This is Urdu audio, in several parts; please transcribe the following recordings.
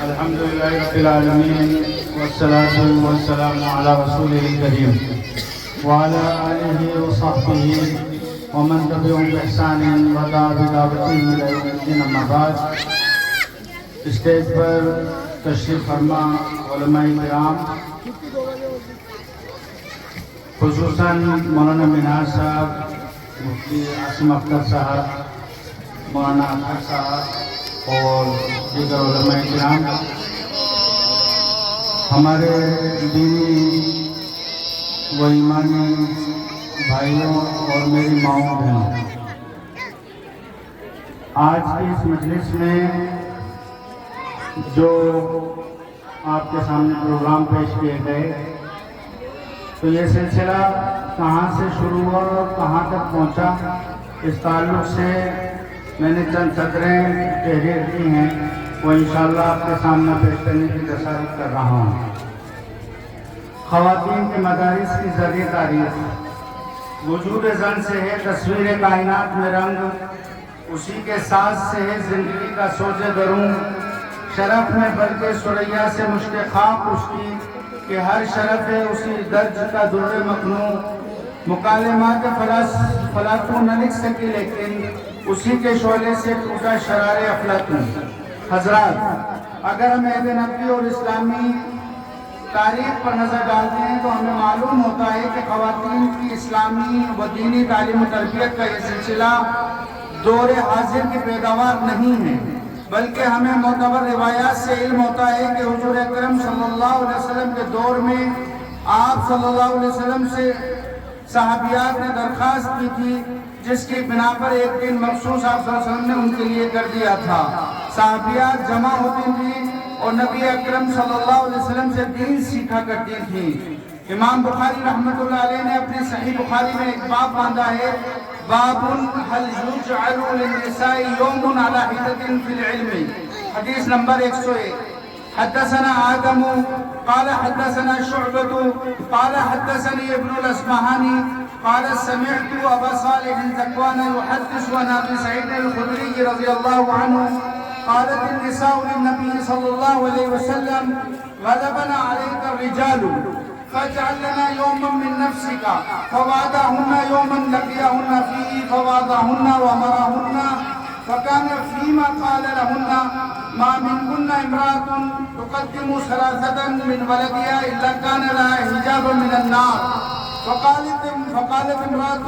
الحمد لله رب العالمين والصلاة والسلام على رسوله الكريم وعلى آله وصحبه ومن تبعهم بإحسان ودعا بدعوتهم إلى يوم الدين أما بعد. اسٹیج پر تشریف فرما علماء کرام خصوصاً مولانا مینار صاحب، مفتی عاصم اختر صاحب، مولانا اختر صاحب اور دیگر علماء کرام، ہمارے دینی و ایمانی بھائیوں اور میری ماؤں بہنوں، آج کی اس مجلس میں جو آپ کے سامنے پروگرام پیش کیے گئے، تو یہ سلسلہ کہاں سے شروع ہوا اور کہاں تک پہنچا، اس تعلق سے میں نے چند صدریں تحریر کی ہیں، وہ انشاءاللہ آپ کے سامنے پیش کرنے کی تصارف کر رہا ہوں. خواتین کے مدارس کی زرعی تاریخ. وجود زن سے ہے تصویر کائنات میں رنگ، اسی کے ساز سے ہے زندگی کا سوز درون. شرف میں بلکہ سریا سے مشک خاک اس کی، کہ ہر شرف ہے اسی درج کا در مکنون. مکالمات فلاطون نہ لکھ سکی لیکن اسی کے شعلے سے ٹوٹا شرار افلاطون. حضرات، اگر ہم عہد نبوی اور اسلامی تاریخ پر نظر ڈالتے ہیں تو ہمیں معلوم ہوتا ہے کہ خواتین کی اسلامی و دینی تعلیم و تربیت کا یہ سلسلہ دور حاضر کی پیداوار نہیں ہے، بلکہ ہمیں معتبر روایات سے علم ہوتا ہے کہ حضور اکرم صلی اللہ علیہ وسلم کے دور میں آپ صلی اللہ علیہ وسلم سے صحابیات نے درخواست کی تھی، جس کی بنا پر ایک دن مخصوص آپ صلی اللہ علیہ وسلم نے ان کے لیے کر دیا تھا. صحابیات جمع ہوتی تھیں اور نبی اکرم صلی اللہ علیہ وسلم سے دین سیکھا کرتی تھیں. امام بخاری رحمۃ اللہ علیہ نے اپنی صحیح بخاری میں ایک باب باندھا ہے، باب هل يجعل للنساء يوم على حدة في العلم، حدیث نمبر 101. حدثنا آدم قال حدثنا شعبة قال حدثني ابن الأصبهاني قال سمعت أبا صالح ذكوان يحدث عن أبي سعيد الخدري رضي الله عنه قالت النساء للنبي صلى الله عليه وسلم غلبنا عليك الرجال فاجعل لنا يوما من نفسك، فوعدهن يوما لقيهن فيه فوعدهن وأمرهن، فكان فيما قال لهن ما منكن امرأة تقدم ثلاثة من ولدها إلا كان لها حجابا من النار. فقالت امرأة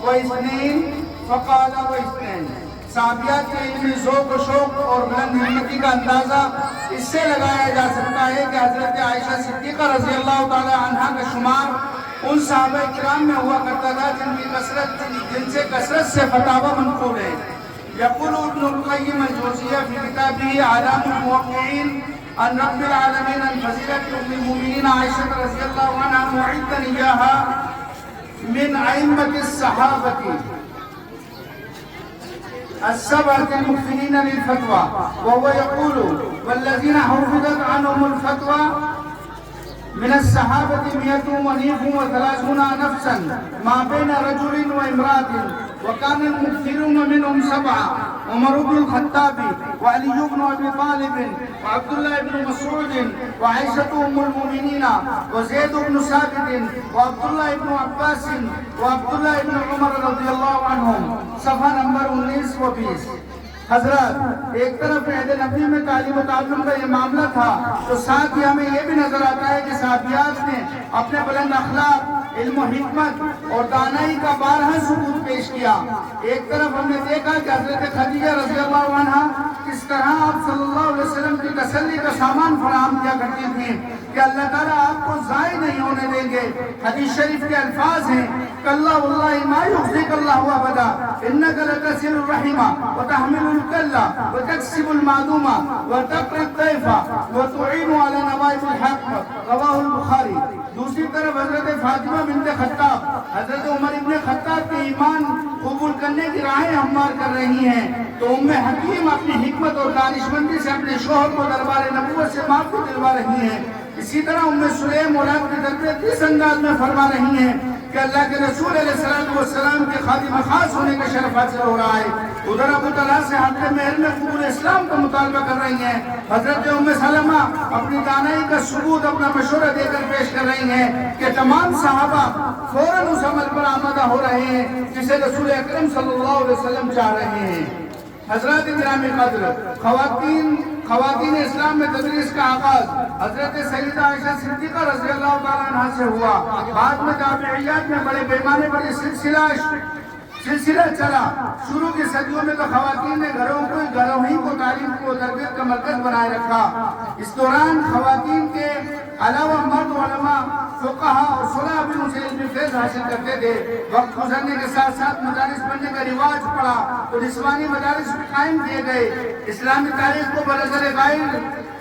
واثنين، فقال واثنين. صحابیات کے علمی ذوق و شوق اور بلند ہمتی کا اندازہ اس سے لگایا جا سکتا ہے کہ حضرت عائشہ صدیقہ رضی اللہ تعالی عنہا کا شمار ان صحابہ کرام میں ہوا کرتا تھا جن سے کثرت سے فتاوی منقول ہے. یقول ابن القیم الجوزیہ فی کتابہ اعلام الموقعین عن رب العالمین عن فضیلت ام المؤمنین عائشہ رضی اللہ عنہا معدا ایاہا من ائمۃ الصحابہ السبعة المكثرين للفتوى، وهو يقول والذين حفظت عنهم الفتوى من الصحابة 130 نفسا ما بين رجل وامرأة، وكان المكثرون منهم 7: عمر بن الخطاب وعلي بن أبي طالب وعبد الله بن مسعود وعائشة أم المؤمنين وزيد بن ثابت وعبد الله بن عباس وعبد الله بن عمر رضی اللہ عنہم. صفحہ نمبر 19 و 20. حضرات، ایک طرف عہد نبوی میں تعلیم و تعلم کا یہ معاملہ تھا، تو ساتھ ہی ہمیں یہ بھی نظر آتا ہے کہ صحابیات نے اپنے بلند اخلاق، علم و حکمت اور دانائی کا بارہا ثبوت پیش کیا. ایک طرف ہم نے دیکھا کہ حضرت خدیجہ رضی اللہ عنہا کس طرح آپ صلی اللہ علیہ وسلم کی تسلی کا سامان فراہم کیا کرتی تھیں کہ اللہ تعالیٰ آپ کو ضائع نہیں ہونے دیں گے. حدیث شریف کے الفاظ ہیں کلا واللہ ما یخزیک اللہ ابدا انک لتصل الرحم وتحمل الکل وتکسب المعدوم وتقری الضیف وتعین علی نوائب الحق، رواہ البخاری. دوسری طرف حضرت فاطمہ بنت خطاب حضرت عمر ابن خطاب کے ایمان قبول کرنے کی راہیں ہموار کر رہی ہیں، تو ام حکیم اپنی حکمت اور دانشمندی سے اپنے شوہر کو دربار نبوت سے معافی دلوا رہی ہیں. اسی طرح ام سلیم اولاد کی تربیت اس انداز میں فرما رہی ہیں کہ اللہ کے رسول علیہ السلام کے خادم خاص ہونے کا شرف حاصل ہو رہا ہے. ادھر ابو طلحہ سے حق مہر میں قبول اسلام کا مطالبہ کر رہی ہیں. حضرت ام سلمہ اپنی دانائی کا ثبوت اپنا مشورہ دے کر پیش کر رہی ہیں کہ تمام صحابہ فوراً اس عمل پر آمادہ ہو رہے ہیں جسے رسول اکرم صلی اللہ علیہ وسلم چاہ رہے ہیں. حضرات گرامی قدر، خواتین اسلام میں تدریس کا آغاز حضرت سیدہ عائشہ صدیقہ رضی اللہ تعالیٰ عنہ سے ہوا. بعد میں تابعیات میں بڑے پیمانے پر یہ سلسلہ چلا. شروع کی صدیوں میں تو خواتین نے گھروں ہی کو تعلیم کو تربیت کا مرکز بنائے رکھا. اس دوران خواتین کے علاوہ مرد علماء، فقہاء اور صلاح بھی ان سے علمی فیض حاصل کرتے تھے. وقت گزرنے کے ساتھ ساتھ مدارس بننے کا رواج پڑا تو نسوانی مدارس بھی قائم کیے گئے. اسلامی تاریخ کو بنظر غائب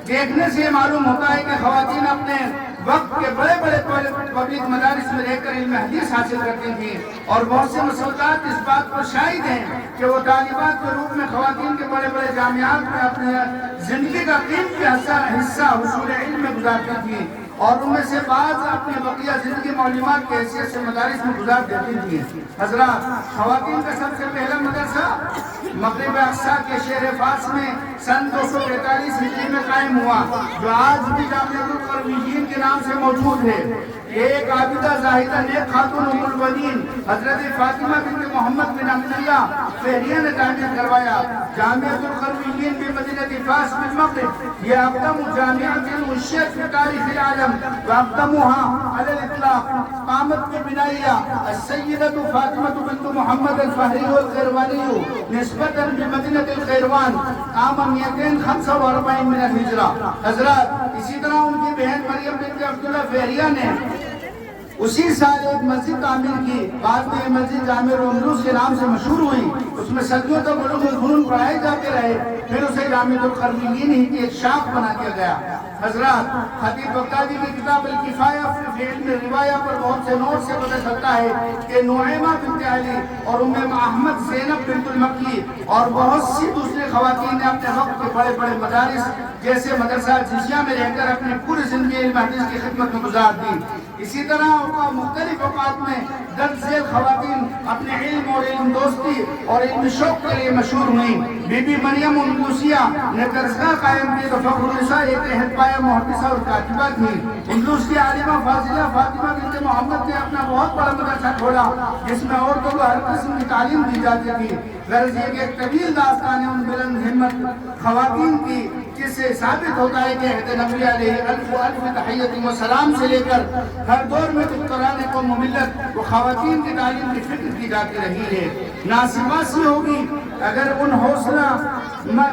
دیکھنے سے یہ معلوم ہوتا ہے کہ خواتین اپنے وقت کے بڑے پبلک مدارس میں رہ کر علم حدیث حاصل کرتی تھیں، اور بہت سے مسعودات اس بات پر شاہد ہیں کہ وہ طالبات کے روپ میں خواتین کے بڑے جامعات میں اپنی زندگی کا قیمتی حصہ حصول علم میں گزارتی تھیں، اور ان میں سے بعض اپنی بقیہ زندگی معلومات کے حیثیت سے مدارس میں گزار دیتی تھیں. حضرات، خواتین کا سب سے پہلا مدرسہ مغرب اقصی کے شہر فاس میں سن 245 ہجری میں قائم ہوا، جو آج بھی جامعۃ القرویین کے نام سے موجود ہے. ایک عابدہ زاہدہ نیک خاتون ام البنین حضرت فاطمہ بنت محمد بن عبداللہ فہریہ نے تعمیر کروایا. جامعۃ القرویین بمدینہ فاس بالمغرب یہ اقدم جامعۃ انشئت فی تاریخ العالم واقدمها على الاطلاق. قامت ببنائها السیدة فاطمة بنت محمد الفہری القیروانی نسبتاً بمدینہ القیروان عام 245 من الہجرہ. حضرات، اسی طرح ان کی بہن مریم بنت عبداللہ فہریہ نے اسی سال ایک مسجد تعمیر کی. بعد میں یہ مسجد جامع روملوس کے نام سے مشہور ہوئی. اس میں صدیوں تک علوم الفنون پڑھائے جاتے رہے، پھر اسے جامعۃ القرویین ہی کی ایک شاخ بنا دیا گیا. حضرات، خطیب بغدادی کی کتاب الکفایہ فی علم روایہ پر بہت سے نوٹ سے پتہ چلتا ہے کہ نعیمہ بنت علی اور ام احمد زینب بنت المکی اور بہت سی دوسری خواتین نے اپنے وقت کے بڑے مدارس جیسے مدرسہ جزیہ میں رہ کر اپنی پوری زندگی علم حدیث کی خدمت میں گزار دی. اسی طرح مختلف اوقات میں درج ذیل خواتین اپنے علم اور علم دوستی اور علم شوق کے لیے مشہور ہوئیں. بی بی مریم اندلوسیہ نے درسگاہ قائم کی تو فخر النساء ایک اہد پایہ محدثہ اور کاتبہ تھی. اندلس کی عالمہ فاضلہ فاطمہ بنت محمد نے اپنا بہت بڑا مدرسہ کھولا جس میں عورتوں کو ہر قسم کی تعلیم دی جاتی تھی. غرض یہ کہ ایک طویل داستان ہے ان بلند ہمت خواتین کی، جس سے ثابت ہوتا ہے کہ عہد نبی علیہ الف تحیت و سلام سے لے کر ہر دور میں دختران قوم و ملت و خواتین کی تعلیم کی فکر کی جاتی رہی ہے. ناصبہ سی ہوگی اگر ان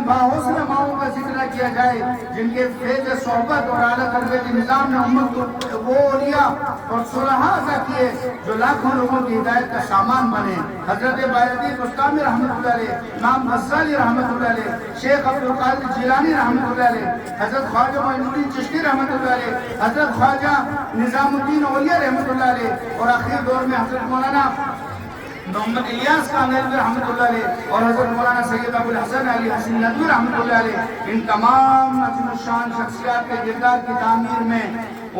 باحوصلہ ماؤں کا ذکر کیا جائے جن کے فیض صحبت اور اعلیٰ تربیتی نظام نے امت کو وہ اولیاء اور صلحاء عطا کیے جو لاکھوں لوگوں کی ہدایت کا سامان بنے. حضرت بایزید بستامی رحمۃ اللہ علیہ، امام غزالی رحمۃ اللہ علیہ، شیخ عبد القادر جیلانی رحمۃ اللہ علیہ، حضرت خواجہ معین الدین چشتی رحمۃ اللہ علیہ، حضرت خواجہ نظام الدین اولیاء رحمۃ اللہ علیہ، اور آخری دور میں حضرت مولانا محمد الیاس کامل رحمۃ اللہ علیہ اور حضرت مولانا سید ابو الحسن علی حسین ندوی رحمۃ اللہ علیہ. ان تمام عظیم الشان شخصیات کے کردار کی تعمیر میں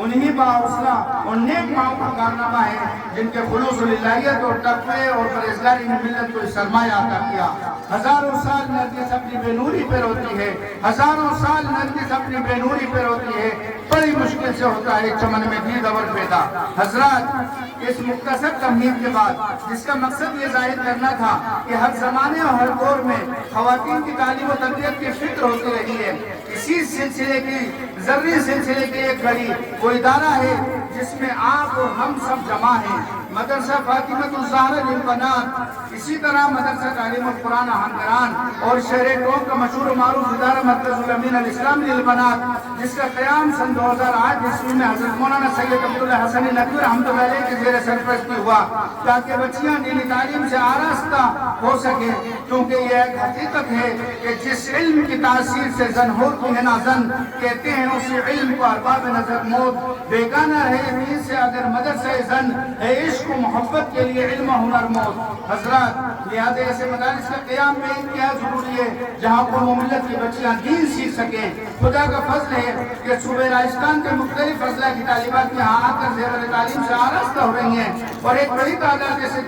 انہی باحوصلہ اور نیک ماؤں کا کارنامہ ہے جن کے خلوص الہیت اور تقوی اور پرہیزگاری نے ملت کو سرمایہ عطا کیا. ہزاروں سال نرگس اپنی بے نوری پر ہوتی ہے، ہزاروں سال نرگس اپنی بے نوری پر ہوتی ہے، بڑی مشکل سے ہوتا ہے چمن میں دید اور پیدا. حضرات، اس مختصر تمہید کے بعد جس کا مقصد یہ ظاہر کرنا تھا کہ ہر زمانے اور ہر دور میں خواتین کی تعلیم و تربیت کی فکر ہوتی رہی ہے. اسی سلسلے کی ذری سلسلے کی ایک گھڑی وہ ادارہ ہے جس میں آپ اور ہم سب جمع ہیں. مدرسہ فاطمۃ الزہرا للبنات، اسی طرح مدرسہ تعلیم القرآن ہنگران اور شہر ٹوک کا مشہور و معروف ادارہ مرکز الامین الاسلامی للبنات جس کا قیام سن 2008 عیسوی میں حضرت مولانا سید عبداللہ حسن ندوی رحمۃ اللہ علیہ کے زیر سرپرستی ہوا تاکہ بچیاں دینی تعلیم سے آراستہ ہو سکیں. کیونکہ یہ ایک حقیقت ہے کہ جس علم کی تاثیر سے زن ہوتی ہے نا زن کہتے ہیں، اسی علم کو ارباب نظر موت بیگانہ رہے دین سے اگر مدرسہ زن ہے عشق و محبت کے لیے علم و ہنر موت حضرات لہذا ایسے مدارس کا قیام بے انتہا ضروری ہے جہاں قوم و ملت کی بچیاں دین سیکھ سکیں. خدا کا فضل ہے کہ صوبہ راجستھان کے مختلف اضلاع کی طالبات یہاں آ کر زیور تعلیم سے آراستہ ہو رہی ہیں اور ایک بڑی تعداد ایسی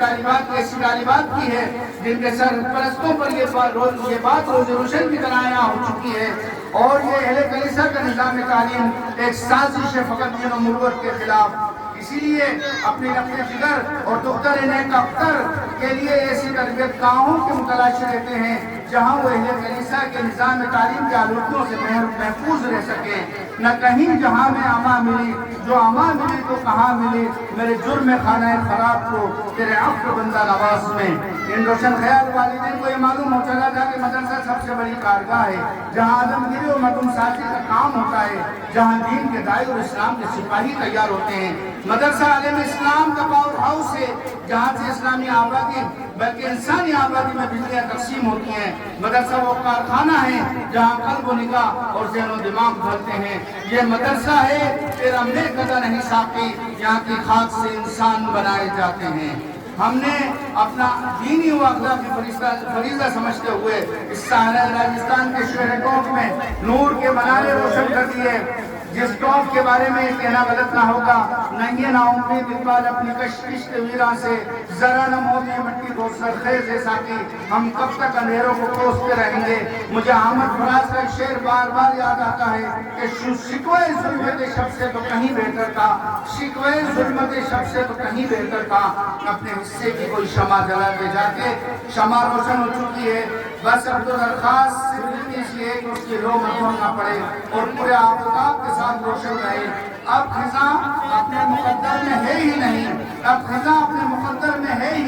طالبات کی ہے جن کے سرپرستوں پر یہ بات روز روشن کی طرح یہاں ہو چکی ہے. اور یہ اہل کلیسا کا نظام تعلیم ایک سازش ہے فقط دین و مروت کے خلاف. اسی لیے اپنے نقل جگر اور دختر نیک اختر کے لیے ایسی تربیت گاہوں کے متلاشی رہتے ہیں جہاں وہ اہل کلیسا کے نظام تعلیم کے آلودگیوں سے محفوظ رہ سکیں. نہ کہیں جہاں میں اما ملی جو اما ملی تو کہاں ملی میرے جرم خانہ خراب کو تیرے عفو بندہ نواز میں. ان روشن خیال والدین کو یہ معلوم ہو چلا تھا کہ مدرسہ سب سے بڑی کارگاہ ہے جہاں عالمگیری و مردم سازی کا کام ہوتا ہے جہاں دین کے داعی اور اسلام کے سپاہی تیار ہوتے ہیں. مدرسہ عالم اسلام کا پاور ہاؤس ہے جہاں سے اسلامی آبادی بلکہ انسانی آبادی میں بجلیاں تقسیم ہوتی ہیں. مدرسہ وہ کارخانہ ہے جہاں قلب و نگاہ اور ذہن و دماغ ڈھلتے ہیں. یہ مدرسہ ہے تیرا میں قدر نہیں ساقی یہاں کی خاک سے انسان بنائے جاتے ہیں. ہم نے اپنا دینی و اخلاقی فریضہ سمجھتے ہوئے اس سہرا راجستھان کے شہر ٹونک میں نور کے منارے روشن کر دیے. جس ٹونک کے بارے میں کہنا غلط نہ ہوگا ننگے نا امید اقبال اپنی کشکش ویراں سے ذرا نہ موتی مٹی کو سرخیز ہے ساقی ہم کب تک اندھیروں کو کوستے رہیں گے. مجھے احمد فراز کا شعر بار بار یاد آتا ہے کہ شکوے ظلمت شب سے تو کہیں بہتر تھا شکوے ظلمت شب سے تو کہیں بہتر تھا. اپنے حصے کی کوئی شمع جلا کے جا کے شمع روشن ہو چکی ہے. بس اب تو درخواست اس لیے کہ اس کی رو مطمئن نہ پڑے اور پورے آفتاب کے ساتھ روشن رہے. اب خزاں اپنے مقدر میں ہے ہی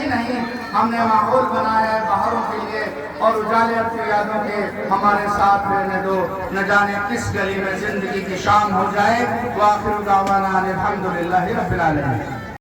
نہیں ہم نے ماحول بنایا ہے بہاروں کے لیے اور اجالے اپنی یادوں کے ہمارے ساتھ رہنے دو. نہ جانے کس گلی میں زندگی کی شام ہو جائے. وآخر دعوانا الحمدللہ رب العالمین.